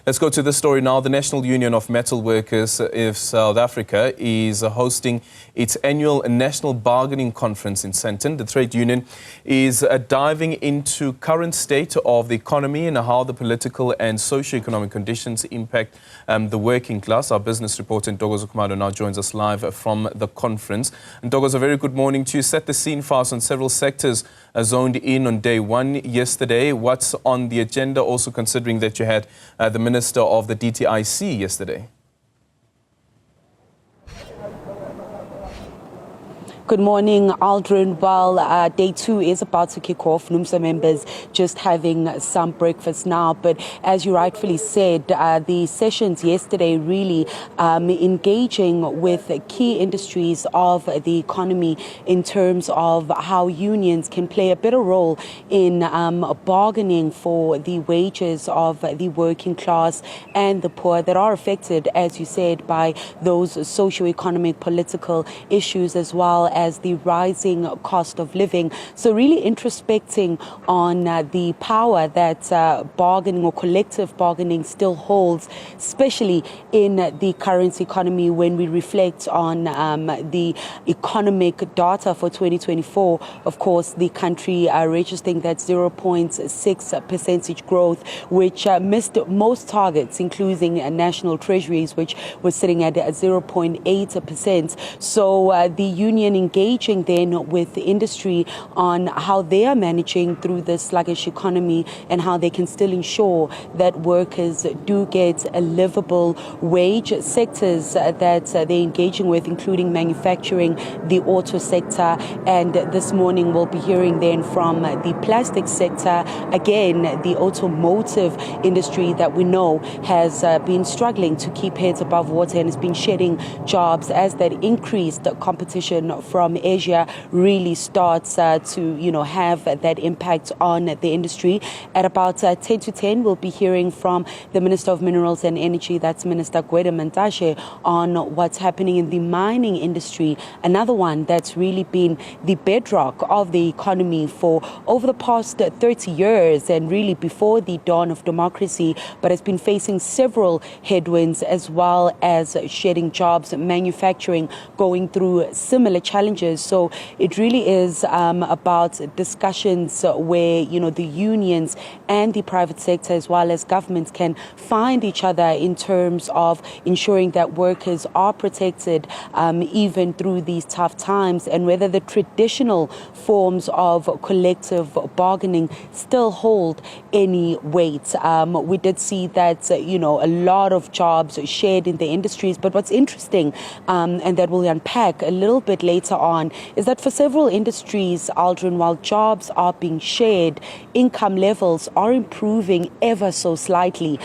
Let's go to this story now. The National Union of Metalworkers of South Africa is hosting its annual National Bargaining Conference in Sandton. The trade union is diving into current state of the economy and how the political and socio-economic conditions impact the working class. Our business reporter Ntokozo Khumalo now joins us live from the conference. Ntokozo, a very good morning to you. Set the scene for us on several sectors zoned in on day one yesterday. What's on the agenda, also considering that you had the Minister of the DTIC yesterday? Good morning, Aldrin. Well, day two is about to kick off. NUMSA members just having some breakfast now. But as you rightfully said, the sessions yesterday really engaging with key industries of the economy in terms of how unions can play a better role in bargaining for the wages of the working class and the poor that are affected, as you said, by those socio-economic political issues as well as the rising cost of living. So really introspecting on the power that bargaining or collective bargaining still holds, especially in the current economy when we reflect on the economic data for 2024. Of course, the country registering that 0.6% growth, which missed most targets, including national treasuries, which was sitting at 0.8%. So the union engaging then with the industry on how they are managing through the sluggish economy and how they can still ensure that workers do get a livable wage. Sectors that they're engaging with, including manufacturing, the auto sector, and this morning we'll be hearing then from the plastic sector, again the automotive industry that we know has been struggling to keep heads above water and has been shedding jobs as that increased competition from Asia really starts to have that impact on the industry. At about 10 to 10, we'll be hearing from the Minister of Minerals and Energy, that's Minister Mantashe, on what's happening in the mining industry, another one that's really been the bedrock of the economy for over the past 30 years and really before the dawn of democracy, but has been facing several headwinds as well as shedding jobs, manufacturing going through similar challenges. So it really is about discussions where, the unions and the private sector as well as governments can find each other in terms of ensuring that workers are protected even through these tough times, and whether the traditional forms of collective bargaining still hold any weight. We did see that, a lot of jobs shared in the industries, but what's interesting, and that we'll unpack a little bit later on, is that for several industries, Aldrin, while jobs are being shared, income levels are improving ever so slightly.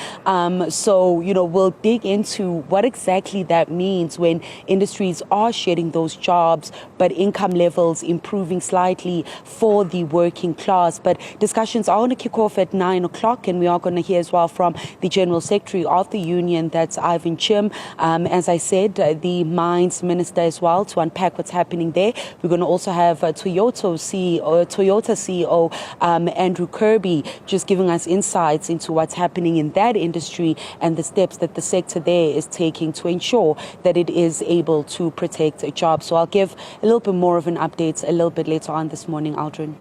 So, we'll dig into what exactly that means when industries are sharing those jobs, but income levels improving slightly for the working class. But discussions are going to kick off at 9 o'clock, and we are going to hear as well from the General Secretary of the union, that's Ivan Chim. As I said, the Mines Minister as well, to unpack what's happening there. We're going to also have Toyota CEO Andrew Kirby just giving us insights into what's happening in that industry and the steps that the sector there is taking to ensure that it is able to protect jobs. So I'll give a little bit more of an update a little bit later on this morning, Aldrin.